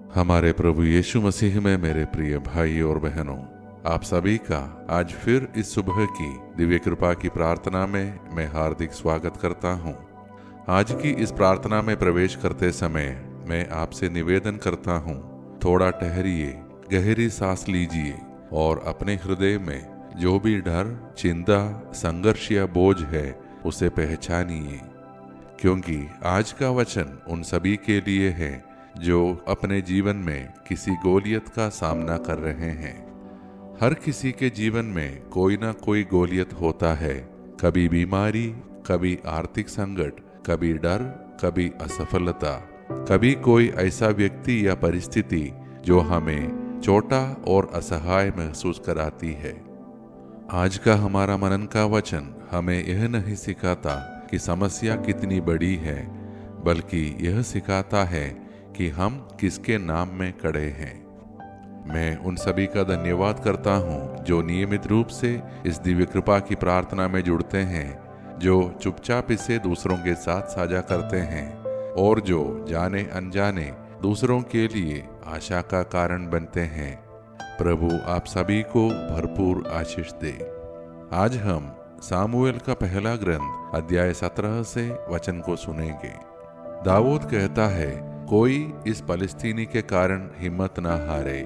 हमारे प्रभु यीशु मसीह में मेरे प्रिय भाई और बहनों, आप सभी का आज फिर इस सुबह की दिव्य कृपा की प्रार्थना में मैं हार्दिक स्वागत करता हूँ। आज की इस प्रार्थना में प्रवेश करते समय मैं आपसे निवेदन करता हूँ, थोड़ा ठहरिए, गहरी सांस लीजिए और अपने हृदय में जो भी डर, चिंता, संघर्ष या बोझ है उसे पहचानिए, क्योंकि आज का वचन उन सभी के लिए है जो अपने जीवन में किसी गोलियत का सामना कर रहे हैं। हर किसी के जीवन में कोई ना कोई गोलियत होता है, कभी बीमारी, कभी आर्थिक संकट, कभी डर, कभी असफलता, कभी कोई ऐसा व्यक्ति या परिस्थिति जो हमें छोटा और असहाय महसूस कराती है। आज का हमारा मनन का वचन हमें यह नहीं सिखाता कि समस्या कितनी बड़ी है, बल्कि यह सिखाता है कि हम किसके नाम में खड़े हैं। मैं उन सभी का धन्यवाद करता हूँ जो नियमित रूप से इस दिव्य कृपा की प्रार्थना में जुड़ते हैं, जो चुपचाप इसे दूसरों के साथ साझा करते हैं और जो जाने अनजाने दूसरों के लिए आशा का कारण बनते हैं। प्रभु आप सभी को भरपूर आशीष दे। आज हम सामुएल का पहला ग्रंथ अध्याय 17 से वचन को सुनेंगे। दाऊद कहता है, कोई इस फलस्तीनी के कारण हिम्मत ना हारे।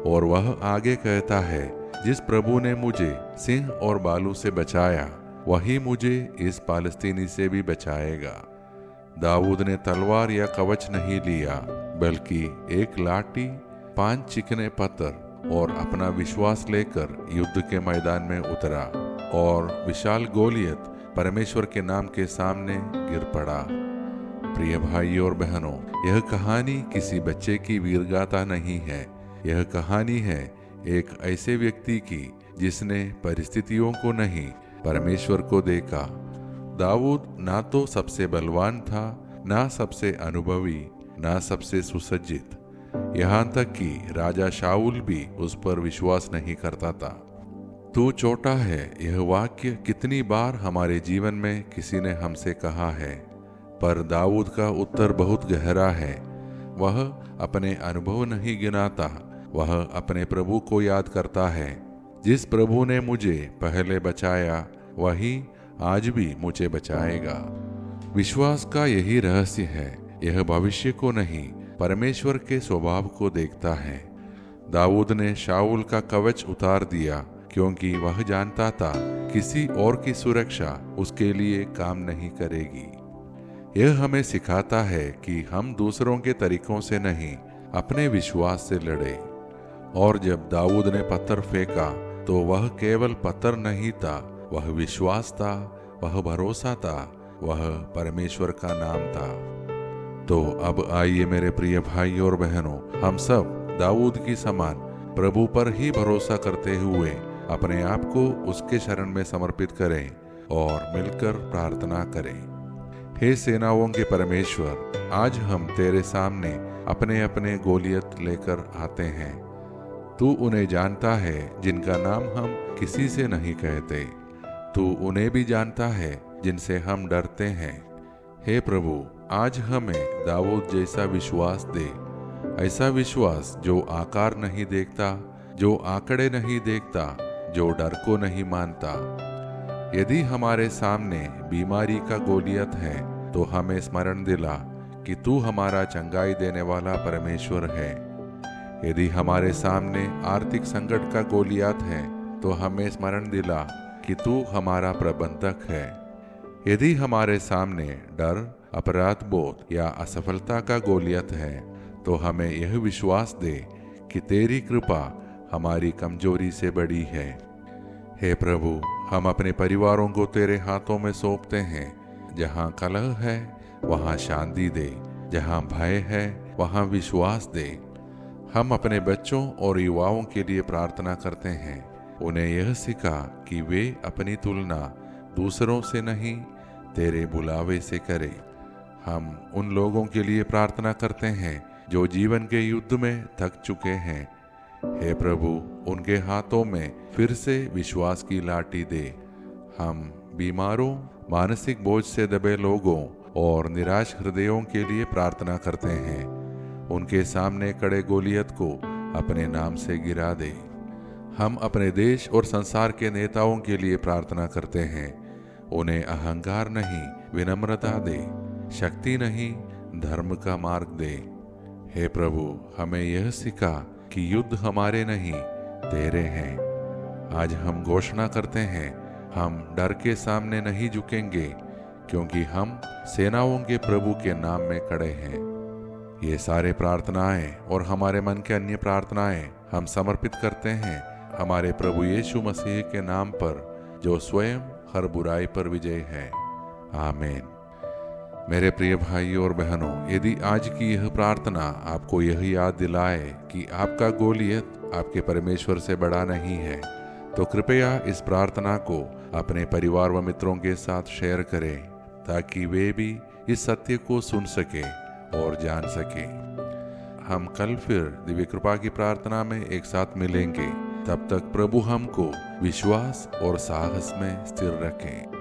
और वह आगे कहता है, जिस प्रभु ने मुझे सिंह और भालू से बचाया, वही मुझे इस फलस्तीनी से भी बचाएगा। दाऊद ने तलवार या कवच नहीं लिया, बल्कि एक लाठी, 5 चिकने पत्थर और अपना विश्वास लेकर युद्ध के मैदान में उतरा और विशाल गोलियत परमेश्वर के नाम के सामने गिर पड़ा। प्रिय भाई और बहनों, यह कहानी किसी बच्चे की वीरगाथा नहीं है। यह कहानी है एक ऐसे व्यक्ति की जिसने परिस्थितियों को नहीं, परमेश्वर को देखा। दाऊद ना तो सबसे बलवान था, ना सबसे अनुभवी, ना सबसे सुसज्जित। यहाँ तक कि राजा शाऊल भी उस पर विश्वास नहीं करता था। तू छोटा है, यह वाक्य कितनी बार हमारे जीवन में किसी ने हमसे कहा है, पर दाऊद का उत्तर बहुत गहरा है। वह अपने अनुभव नहीं गिनाता, वह अपने प्रभु को याद करता है। जिस प्रभु ने मुझे पहले बचाया, वही आज भी मुझे बचाएगा। विश्वास का यही रहस्य है। यह भविष्य को नहीं, परमेश्वर के स्वभाव को देखता है। दाऊद ने शाऊल का कवच उतार दिया, क्योंकि वह जानता था किसी और की सुरक्षा उसके लिए काम नहीं करेगी। यह हमें सिखाता है कि हम दूसरों के तरीकों से नहीं, अपने विश्वास से लड़े। और जब दाऊद ने पत्थर फेंका तो वह केवल पत्थर नहीं था, वह विश्वास था, वह भरोसा था, वह परमेश्वर का नाम था। तो अब आइए मेरे प्रिय भाई और बहनों, हम सब दाऊद की समान प्रभु पर ही भरोसा करते हुए अपने आप को उसके शरण में समर्पित करें और मिलकर प्रार्थना करें। हे सेनाओं के परमेश्वर, आज हम तेरे सामने अपने अपने गोलियत लेकर आते हैं। तू उन्हें जानता है जिनका नाम हम किसी से नहीं कहते। तू उन्हें भी जानता है जिनसे हम डरते हैं। हे प्रभु, आज हमें दाऊद जैसा विश्वास दे, ऐसा विश्वास जो आकार नहीं देखता, जो आंकड़े नहीं देखता, जो डर को नहीं मानता। यदि हमारे सामने बीमारी का गोलियत है तो हमें स्मरण दिला कि तू हमारा चंगाई देने वाला परमेश्वर है। यदि हमारे सामने आर्थिक संकट का गोलियत है तो हमें स्मरण दिला कि तू हमारा प्रबंधक है। यदि हमारे सामने डर, अपराध बोध या असफलता का गोलियत है तो हमें यह विश्वास दे कि तेरी कृपा हमारी कमजोरी से बड़ी है। हे प्रभु, हम अपने परिवारों को तेरे हाथों में सौंपते हैं। जहाँ कलह है वहाँ शांति दे, जहाँ भय है वहाँ विश्वास दे। हम अपने बच्चों और युवाओं के लिए प्रार्थना करते हैं। उन्हें यह सिखा कि वे अपनी तुलना दूसरों से नहीं, तेरे बुलावे से करें। हम उन लोगों के लिए प्रार्थना करते हैं जो जीवन के युद्ध में थक चुके हैं। हे प्रभु, उनके हाथों में फिर से विश्वास की लाठी दे। हम बीमारों, मानसिक बोझ से दबे लोगों और निराश हृदयों के लिए प्रार्थना करते हैं। उनके सामने खड़े गोलियत को अपने नाम से गिरा दे। हम अपने देश और संसार के नेताओं के लिए प्रार्थना करते हैं। उन्हें अहंकार नहीं, विनम्रता दे, शक्ति नहीं, धर्म का मार्ग दे। हे प्रभु, हमें यह सिखा कि युद्ध हमारे नहीं, तेरे हैं। आज हम घोषणा करते हैं, हम डर के सामने नहीं झुकेंगे, क्योंकि हम सेनाओं के प्रभु के नाम में खड़े हैं। ये सारे प्रार्थनाएं और हमारे मन के अन्य प्रार्थनाएं हम समर्पित करते हैं हमारे प्रभु यीशु मसीह के नाम पर, जो स्वयं हर बुराई पर विजय है। आमीन। मेरे प्रिय भाइयों और बहनों, यदि आज की यह प्रार्थना आपको यह याद दिलाए कि आपका गोलियत आपके परमेश्वर से बड़ा नहीं है, तो कृपया इस प्रार्थना को अपने परिवार व मित्रों के साथ शेयर करें, ताकि वे भी इस सत्य को सुन सके और जान सके। हम कल फिर दिव्य कृपा की प्रार्थना में एक साथ मिलेंगे। तब तक प्रभु हमको विश्वास और साहस में स्थिर रखें।